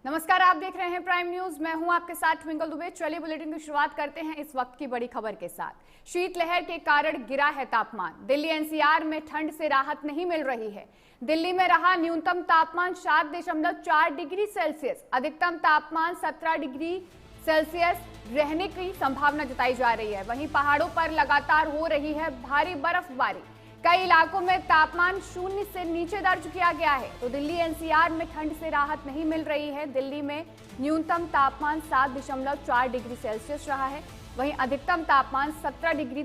नमस्कार, आप देख रहे हैं प्राइम न्यूज। मैं हूं आपके साथ ट्विंकल दुबे। चलिए बुलेटिन की शुरुआत करते हैं इस वक्त की बड़ी खबर के साथ। शीतलहर के कारण गिरा है तापमान। दिल्ली एनसीआर में ठंड से राहत नहीं मिल रही है। दिल्ली में रहा न्यूनतम तापमान 7.4 डिग्री सेल्सियस, अधिकतम तापमान 17 डिग्री सेल्सियस रहने की संभावना जताई जा रही है। वहीं पहाड़ों पर लगातार हो रही है भारी बर्फबारी। कई इलाकों में तापमान शून्य से नीचे दर्ज किया गया है। तो दिल्ली एनसीआर में ठंड से राहत नहीं मिल रही है। दिल्ली में न्यूनतम तापमान 7.4 डिग्री सेल्सियस रहा है, वहीं अधिकतम तापमान 17 डिग्री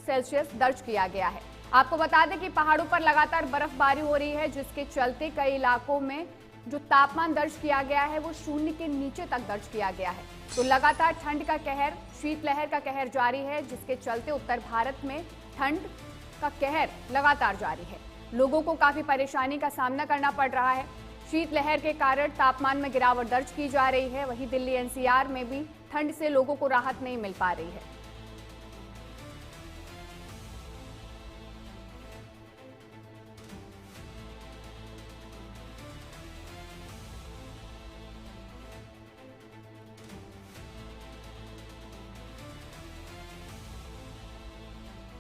सेल्सियस दर्ज किया गया है। आपको बता दें कि पहाड़ों पर लगातार बर्फबारी हो रही है, जिसके चलते कई इलाकों में जो तापमान दर्ज किया गया है वो शून्य के नीचे तक दर्ज किया गया है। तो लगातार ठंड का कहर, शीतलहर का कहर जारी है, जिसके चलते उत्तर भारत में ठंड का कहर लगातार जारी है। लोगों को काफी परेशानी का सामना करना पड़ रहा है। शीतलहर के कारण तापमान में गिरावट दर्ज की जा रही है। वहीं दिल्ली एनसीआर में भी ठंड से लोगों को राहत नहीं मिल पा रही है।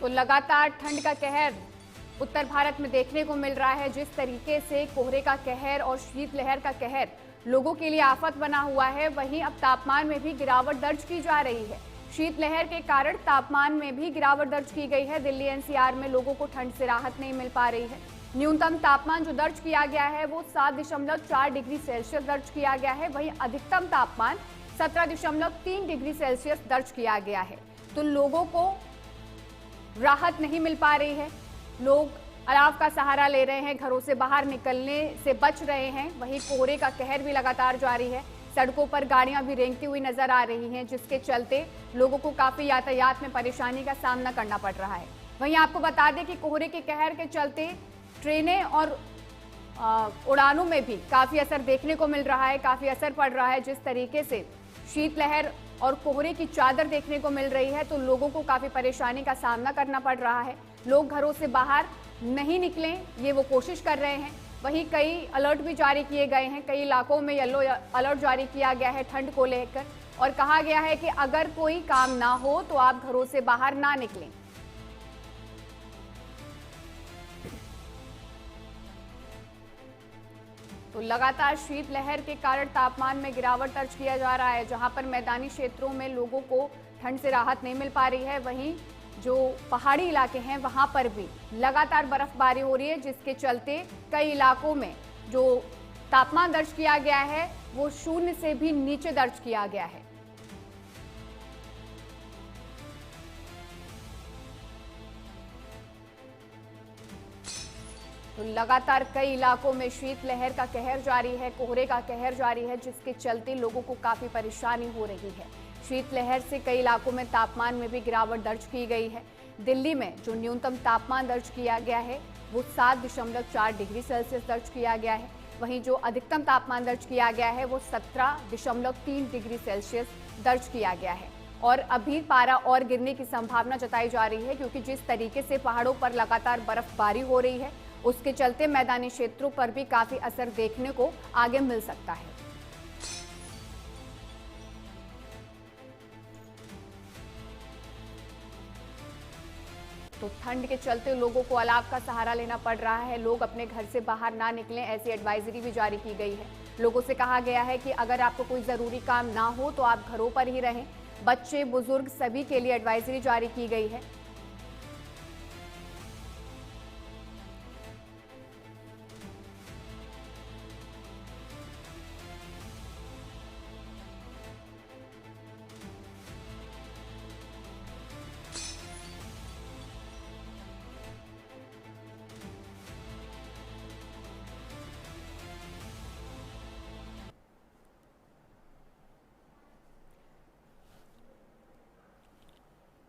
तो लगातार ठंड का कहर उत्तर भारत में देखने को मिल रहा है। जिस तरीके से कोहरे का कहर और शीतलहर का कहर लोगों के लिए आफत बना हुआ है, वहीं अब तापमान में भी गिरावट दर्ज की जा रही है। शीतलहर के कारण तापमान में भी गिरावट दर्ज की गई है। दिल्ली एनसीआर में लोगों को ठंड से राहत नहीं मिल पा रही है। न्यूनतम तापमान जो दर्ज किया गया है वो 7.4 डिग्री सेल्सियस दर्ज किया गया है, वहीं अधिकतम तापमान 17.3 डिग्री सेल्सियस दर्ज किया गया है। तो लोगों को राहत नहीं मिल पा रही है। लोग अलाव का सहारा ले रहे हैं, घरों से बाहर निकलने से बच रहे हैं। वहीं कोहरे का कहर भी लगातार जारी है। सड़कों पर गाड़ियां भी रेंगती हुई नजर आ रही हैं, जिसके चलते लोगों को काफी यातायात में परेशानी का सामना करना पड़ रहा है। वहीं आपको बता दें कि कोहरे के कहर के चलते ट्रेनें और उड़ानों में भी काफी असर देखने को मिल रहा है, काफी असर पड़ रहा है। जिस तरीके से शीतलहर और कोहरे की चादर देखने को मिल रही है, तो लोगों को काफी परेशानी का सामना करना पड़ रहा है। लोग घरों से बाहर नहीं निकलें, ये वो कोशिश कर रहे हैं। वहीं कई अलर्ट भी जारी किए गए हैं। कई इलाकों में येलो अलर्ट जारी किया गया है ठंड को लेकर, और कहा गया है कि अगर कोई काम ना हो तो आप घरों से बाहर ना निकलें। तो लगातार शीतलहर के कारण तापमान में गिरावट दर्ज किया जा रहा है। जहां पर मैदानी क्षेत्रों में लोगों को ठंड से राहत नहीं मिल पा रही है, वहीं जो पहाड़ी इलाके हैं वहां पर भी लगातार बर्फबारी हो रही है, जिसके चलते कई इलाकों में जो तापमान दर्ज किया गया है वो शून्य से भी नीचे दर्ज किया गया है। तो लगातार कई इलाकों में शीतलहर का कहर जारी है, कोहरे का कहर जारी है, जिसके चलते लोगों को काफी परेशानी हो रही है। शीतलहर से कई इलाकों में तापमान में भी गिरावट दर्ज की गई है। दिल्ली में जो न्यूनतम तापमान दर्ज किया गया है वो 7.4 डिग्री सेल्सियस दर्ज किया गया है। वहीं जो अधिकतम तापमान दर्ज किया गया है वो 17.3 डिग्री सेल्सियस दर्ज किया गया है। और अभी पारा और गिरने की संभावना जताई जा रही है, क्योंकि जिस तरीके से पहाड़ों पर लगातार बर्फबारी हो रही है, उसके चलते मैदानी क्षेत्रों पर भी काफी असर देखने को आगे मिल सकता है। तो ठंड के चलते लोगों को अलाव का सहारा लेना पड़ रहा है। लोग अपने घर से बाहर ना निकलें, ऐसी एडवाइजरी भी जारी की गई है। लोगों से कहा गया है कि अगर आपको कोई जरूरी काम ना हो तो आप घरों पर ही रहें। बच्चे, बुजुर्ग सभी के लिए एडवाइजरी जारी की गई है।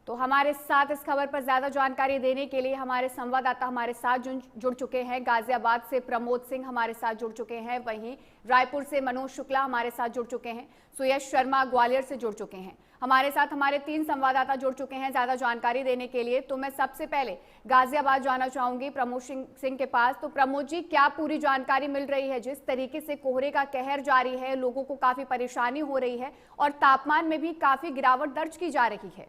तो तो हमारे साथ इस खबर पर ज्यादा जानकारी देने के लिए हमारे संवाददाता हमारे साथ जुड़ चुके हैं। गाजियाबाद से प्रमोद सिंह हमारे साथ जुड़ चुके हैं, वहीं रायपुर से मनोज शुक्ला हमारे साथ जुड़ चुके हैं, सुयश शर्मा ग्वालियर से जुड़ चुके हैं। हमारे साथ हमारे 3 संवाददाता जुड़ चुके हैं ज्यादा जानकारी देने के लिए। तो मैं सबसे पहले गाजियाबाद जाना चाहूंगी प्रमोद सिंह के पास। तो प्रमोद जी, क्या पूरी जानकारी मिल रही है? जिस तरीके से कोहरे का कहर जारी है, लोगों को काफी परेशानी हो रही है और तापमान में भी काफी गिरावट दर्ज की जा रही है।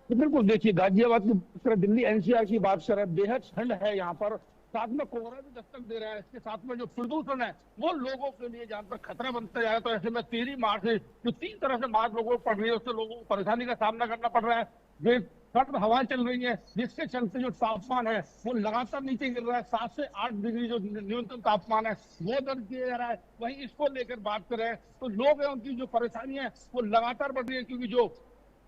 बिल्कुल, देखिए गाजियाबाद की बात करें, दिल्ली एनसीआर की बात करें, बेहद ठंड है यहाँ पर, साथ में कोहरा भी दस्तक दे रहा है। इसके साथ में जो प्रदूषण है वो लोगों के लिए जहाँ पर खतरा बनता जा रहा है। तो ऐसे में 13 मार्च से जो 3 तरह से मार लोगों को पड़ रही है, उससे लोगों को परेशानी का सामना करना पड़ रहा है। जो सर्द हवाएं चल रही है, जिसके चलते जो तापमान है वो लगातार नीचे गिर रहा है। 7 से 8 डिग्री जो न्यूनतम तापमान है वो दर्ज किया जा रहा है। वहीं इसको लेकर बात करें तो लोग हैं, उनकी जो परेशानी है वो लगातार बढ़ रही है, क्योंकि जो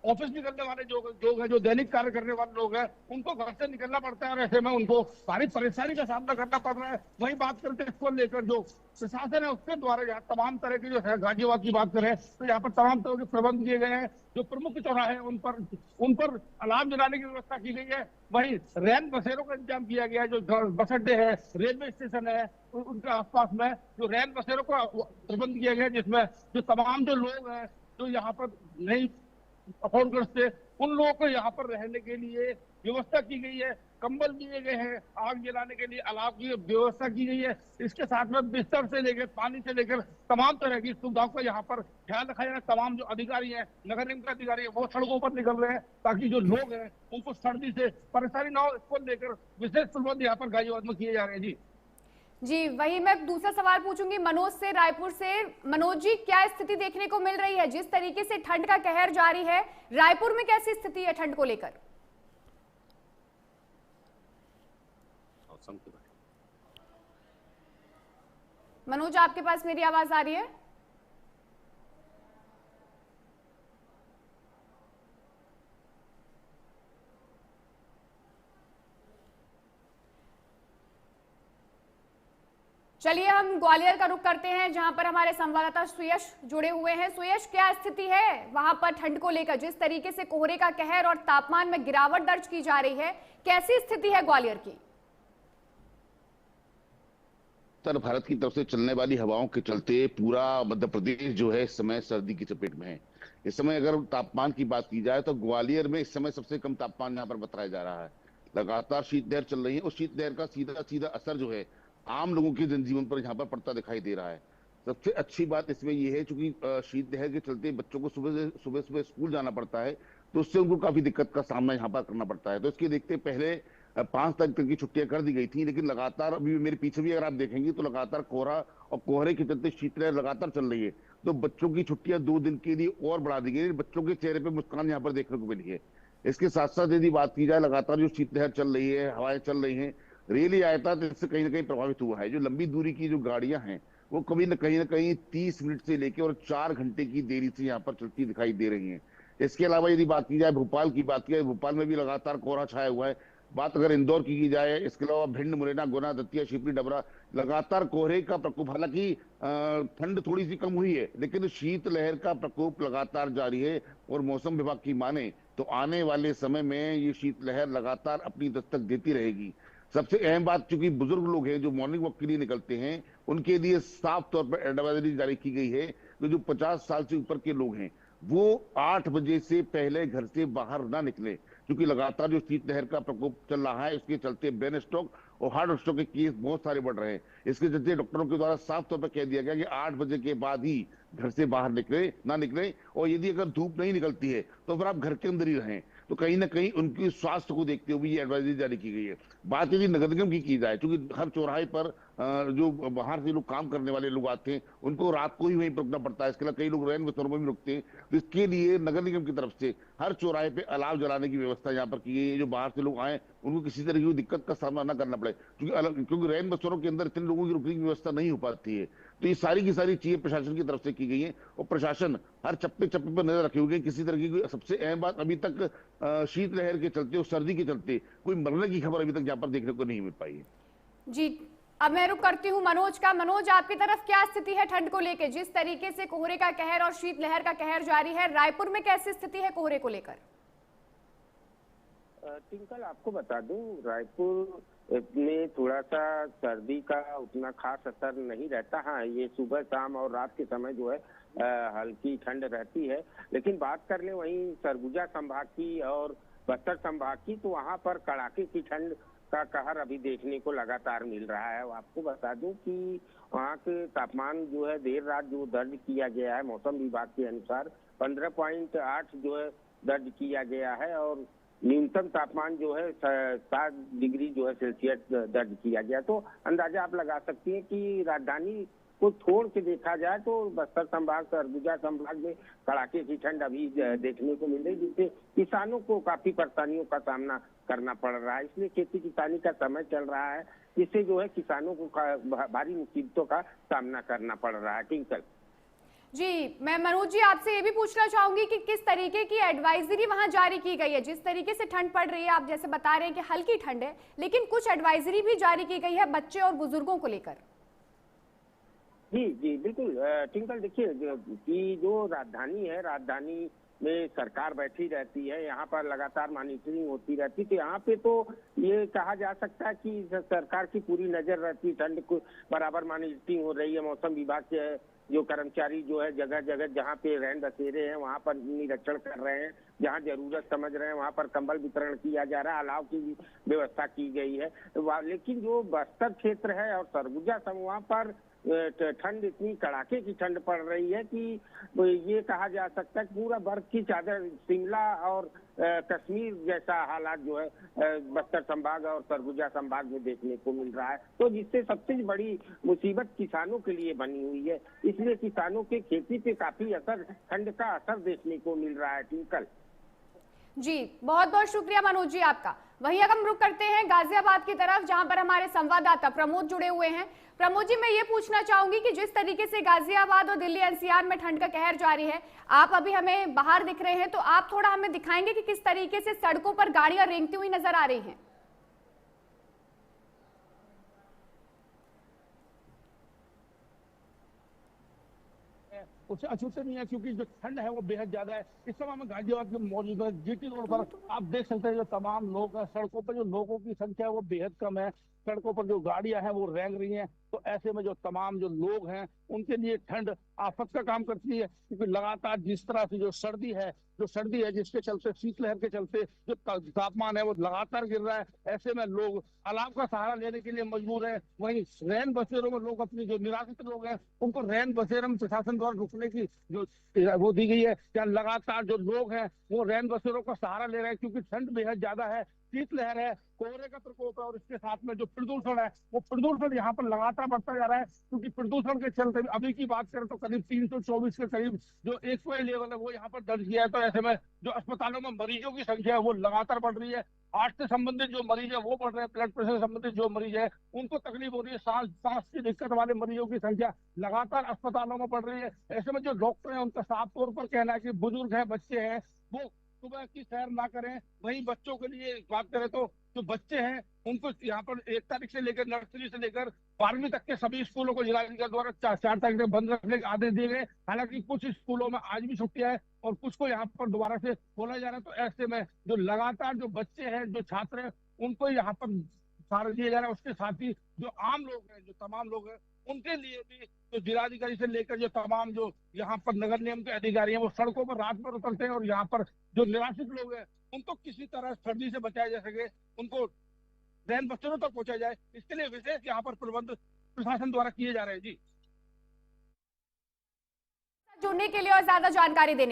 ऑफिस निकलने वाले लोग हैं, जो दैनिक कार्य करने वाले लोग हैं, उनको घर से निकलना पड़ता है और ऐसे में उनको सारी परेशानी का सामना करना पड़ रहा है। वही बात करते हैं इसको लेकर जो प्रशासन है उसके द्वारा यहाँ तमाम तरह के जो है, गाजियाबाद की बात करें तो यहाँ पर तमाम तरह के प्रबंध किए गए हैं। जो प्रमुख चौराहे हैं उन पर अलार्म जलाने की व्यवस्था की गई है। वही रैन बसेरों का इंतजाम किया गया है। जो बस अड्डे है, रेलवे स्टेशन है, उनके आसपास में जो रैन बसेरों का प्रबंध किया गया है, जिसमें जो तमाम जो लोग हैं जो यहाँ पर नहीं अफोर्ड कर सकते, उन लोगों को यहाँ पर रहने के लिए व्यवस्था की गई है। कंबल दिए गए हैं, आग जलाने के लिए अलाव की व्यवस्था की गई है। इसके साथ में बिस्तर से लेकर पानी से लेकर तमाम तरह की सुविधाओं का यहाँ पर ध्यान रखा जा रहा है। तमाम जो अधिकारी हैं, नगर निगम के अधिकारी हैं, वो सड़कों पर निकल रहे हैं ताकि जो लोग हैं उनको सर्दी से परेशानी ना हो। इसको लेकर विशेष प्रबंध यहाँ पर गाजियाबाद में किए जा रहे हैं। जी, वही मैं दूसरा सवाल पूछूंगी मनोज से, रायपुर से। मनोज जी, क्या स्थिति देखने को मिल रही है? जिस तरीके से ठंड का कहर जारी है, रायपुर में कैसी स्थिति है ठंड को लेकर? मनोज, आपके पास मेरी आवाज आ रही है? चलिए हम ग्वालियर का रुख करते हैं, जहां पर हमारे संवाददाता सुयश जुड़े हुए हैं। सुयश, क्या स्थिति है वहां पर ठंड को लेकर? जिस तरीके से कोहरे का कहर और तापमान में गिरावट दर्ज की जा रही है, कैसी स्थिति है ग्वालियर की? उत्तर भारत की तरफ से चलने वाली हवाओं के चलते पूरा मध्य प्रदेश जो है इस समय सर्दी की चपेट में है। इस समय अगर तापमान की बात की जाए तो ग्वालियर में इस समय सबसे कम तापमान यहाँ पर बताया जा रहा है। लगातार शीतलहर चल रही है और शीतलहर का सीधा सीधा असर जो है आम लोगों के जनजीवन पर यहाँ पर पड़ता दिखाई दे रहा है। सबसे अच्छी बात इसमें यह है, चूंकि शीतलहर के चलते बच्चों को सुबह स्कूल जाना पड़ता है, तो उससे उनको काफी दिक्कत का सामना यहाँ पर करना पड़ता है। तो इसके देखते पहले 5 तारीख तक की छुट्टियां कर दी गई थी, लेकिन लगातार अभी मेरे पीछे भी अगर आप देखेंगे तो लगातार कोहरा और कोहरे के चलते शीतलहर लगातार चल रही है। तो बच्चों की छुट्टियां 2 दिन के लिए और बढ़ा दी गई। बच्चों के चेहरे पे मुस्कान यहाँ पर देखने को मिली है। इसके साथ साथ यदि बात की जाए, लगातार जो शीतलहर चल रही है, हवाएं चल रही है, रेल यातायात इससे कहीं ना कहीं प्रभावित हुआ है। जो लंबी दूरी की जो गाड़ियां हैं वो कभी न कहीं 30 मिनट से लेकर और 4 घंटे की देरी से यहाँ पर चलती दिखाई दे रही है। इसके अलावा यदि बात की जाए भोपाल की, बात की जाए भोपाल में भी लगातार कोहरा छाया हुआ है। बात अगर इंदौर की जाए, इसके अलावा भिंड, मुरैना, गुना, दतिया, शिवपुरी, डबरा, लगातार कोहरे का प्रकोप। हालांकि ठंड थोड़ी सी कम हुई है, लेकिन शीतलहर का प्रकोप लगातार जारी है। और मौसम विभाग की माने तो आने वाले समय में ये शीतलहर लगातार अपनी दस्तक देती रहेगी। सबसे अहम बात, चूंकि बुजुर्ग लोग हैं जो मॉर्निंग वॉक के लिए निकलते हैं, उनके लिए साफ तौर पर एडवाइजरी जारी की गई है कि जो 50 साल से ऊपर के लोग हैं वो 8 बजे से पहले घर से बाहर ना निकले, क्योंकि लगातार जो शीतलहर का प्रकोप चल रहा है उसके चलते ब्रेन स्ट्रोक और हार्ट स्ट्रोक के केस बहुत सारे बढ़ रहे हैं। इसके चलते डॉक्टरों के द्वारा साफ तौर पर कह दिया गया कि 8 बजे के बाद ही घर से बाहर ना निकले, और यदि अगर धूप नहीं निकलती है तो फिर आप घर के अंदर ही रहें। तो कहीं ना कहीं उनकी स्वास्थ्य को देखते हुए ये एडवाइजरी जारी की गई है। बात यदि नगर निगम की जाए, क्योंकि हर चौराहे पर जो बाहर से लोग काम करने वाले लोग आते हैं उनको रात को ही वहीं पर रुकना पड़ता है। इसके अलावा कई लोग रैन बसेरों में भी रुकते हैं। तो इसके लिए नगर निगम की तरफ से हर चौराहे पे अलाव जलाने की व्यवस्था यहाँ पर की गई है। जो बाहर से लोग आए उनको किसी तरह की दिक्कत का सामना न करना पड़े, क्योंकि रैन बसेरों के अंदर इतने लोगों की रुकने की व्यवस्था नहीं हो पाती है। तो ये सारी की सारी चीजें प्रशासन की तरफ से की गई है और प्रशासन हर चप्पे चप्पे पर नजर रखे हुए है। किसी तरह की सबसे अहम बात, अभी तक शीतलहर के चलते और सर्दी के चलते कोई मरने की खबर अभी तक यहाँ पर देखने को नहीं मिल पाई है। जी, अब मैं रुक करती हूँ मनोज का। मनोज, आपकी तरफ क्या स्थिति है ठंड को लेकर? जिस तरीके से कोहरे का कहर और शीतलहर का कहर जारी है, रायपुर में कैसी स्थिति है कोहरे को लेकर? टिंकल, आपको बता दूं, रायपुर में थोड़ा सा सर्दी का उतना खास असर नहीं रहता। हाँ, ये सुबह शाम और रात के समय जो है हल्की ठंड रहती है। लेकिन बात कर ले वहीं सरगुजा संभाग की और बस्तर संभाग की, तो वहां पर कड़ाके की ठंड का कहर अभी देखने को लगातार मिल रहा है। आपको बता दूं कि वहाँ के तापमान जो है देर रात जो दर्ज किया गया है मौसम विभाग के अनुसार 15.8 जो है दर्ज किया गया है और न्यूनतम तापमान जो है 7 डिग्री जो है सेल्सियस दर्ज किया गया। तो अंदाजा आप लगा सकती हैं कि राजधानी को छोड़ के देखा जाए तो बस्तर संभाग, सरगुजा संभाग में कड़ाके की ठंड अभी देखने को मिल रही, जिससे किसानों को काफी परेशानियों का सामना करना पड़ रहा है। इसलिए खेती किसानी का समय चल रहा है, जिससे जो है किसानों को भारी मुसीबतों का सामना करना पड़ रहा है। टिंकल जी, मैं मनोज जी आपसे ये भी पूछना चाहूंगी कि किस तरीके की एडवाइजरी वहां जारी की गई है? जिस तरीके से ठंड पड़ रही है, आप जैसे बता रहे हैं कि हल्की ठंड है, लेकिन कुछ एडवाइजरी भी जारी की गई है बच्चे और बुजुर्गों को लेकर। जी जी बिल्कुल टिंकल, देखिए कि जो राजधानी है, राजधानी में सरकार बैठी रहती है, यहाँ पर लगातार मॉनिटरिंग होती रहती है। तो यहाँ पे तो ये कहा जा सकता है कि सरकार की पूरी नजर रहती है, ठंड को बराबर मॉनिटरिंग हो रही है। मौसम विभाग के जो कर्मचारी जो है जगह जगह जहाँ पे रैन बसेरे हैं वहाँ पर निरीक्षण कर रहे हैं, जहाँ जरूरत समझ रहे हैं वहाँ पर कंबल वितरण किया जा रहा है, अलाव की भी व्यवस्था की गई है। लेकिन जो बस्तर क्षेत्र है और सरगुजा वहाँ पर ठंड इतनी कड़ाके की ठंड पड़ रही है कि ये कहा जा सकता है कि पूरा बर्फ की चादर शिमला और कश्मीर जैसा हालात जो है बस्तर संभाग और सरगुजा संभाग में देखने को मिल रहा है। तो जिससे सबसे बड़ी मुसीबत किसानों के लिए बनी हुई है, इसलिए किसानों के खेती पे काफी असर, ठंड का असर देखने को मिल रहा है। टिंकल जी, बहुत बहुत शुक्रिया मनोज जी आपका। वहीं अब हम रुक करते हैं गाजियाबाद की तरफ, जहां पर हमारे संवाददाता प्रमोद जुड़े हुए हैं। प्रमोद जी, मैं ये पूछना चाहूंगी कि जिस तरीके से गाजियाबाद और दिल्ली एनसीआर में ठंड का कहर जारी है, आप अभी हमें बाहर दिख रहे हैं, तो आप थोड़ा हमें दिखाएंगे कि किस तरीके से सड़कों पर गाड़ियां रेंगती हुई नजर आ रही हैं? उससे अछूते नहीं है, क्योंकि जो ठंड है वो बेहद ज्यादा है। इस समय हम गाजियाबाद में मौजूद है, जीटी रोड पर। आप देख सकते हैं जो तमाम लोग हैं, सड़कों पर जो लोगों की संख्या है वो बेहद कम है। सड़कों पर जो गाड़ियां हैं वो रेंग रही हैं। तो ऐसे में जो तमाम जो लोग हैं उनके लिए ठंड आफत का काम करती है, क्योंकि लगातार जिस तरह से जो सर्दी है जिसके चलते, शीतलहर के चलते जो तापमान है वो लगातार गिर रहा है। ऐसे में लोग अलाव का सहारा लेने के लिए मजबूर है। वहीं रैन बसेरों में लोग, अपनी जो निराश्रित लोग हैं उनको रैन बसेरों में प्रशासन द्वारा रुकने की जो वो दी गई है। क्या लगातार जो लोग हैं वो रैन बसेरों का सहारा ले रहे हैं, क्योंकि ठंड बेहद ज्यादा है, शीतलहर है, कोहरे का प्रकोप है और इसके साथ में जो प्रदूषण है वो प्रदूषण यहाँ पर लगातार बढ़ता जा रहा है। क्योंकि प्रदूषण के चलते अभी की बात करें तो करीब 324 के करीब जो एक्सवाई लेवल है वो यहाँ पर दर्ज किया है। तो ऐसे में जो अस्पतालों में मरीजों की संख्या है वो लगातार बढ़ रही है। हार्ट से संबंधित जो मरीज है वो बढ़ रहे हैं, ब्लड प्रेशर से संबंधित जो मरीज है उनको तकलीफ हो रही है, सांस की दिक्कत वाले मरीजों की संख्या लगातार अस्पतालों में बढ़ रही है। ऐसे में जो डॉक्टर है उनका साफ तौर पर कहना है कि बुजुर्ग है, बच्चे हैं, वो सुबह की सैर ना करें। वहीं बच्चों के लिए बात करें तो जो बच्चे हैं उनको यहाँ पर 1 तारीख से लेकर, नर्सरी से लेकर 12वीं तक के सभी स्कूलों को जिलाधिकारी द्वारा 4 तारीख तक बंद रखने के आदेश दिए गए। हालांकि कुछ स्कूलों में आज भी छुट्टियां है और कुछ को यहाँ पर दोबारा से खोला जा रहा है। तो ऐसे में जो लगातार जो बच्चे हैं, जो छात्र हैं, उनको यहाँ पर सहारा दिया जा रहा है। उसके साथ ही जो आम लोग हैं, जो तमाम लोग हैं, उनके लिए भी जो जिलाधिकारी से लेकर जो तमाम जो यहाँ पर नगर निगम के अधिकारी हैं वो सड़कों पर रात भर उतरते हैं और यहाँ पर जो निराश्रित लोग हैं उनको किसी तरह सर्दी से बचाया जा सके, उनको रैन बसेरों तक पहुंचाया जाए, इसके लिए विशेष यहाँ पर प्रबंध प्रशासन द्वारा किए जा रहे हैं। जी, जुड़ने के लिए और ज्यादा जानकारी देने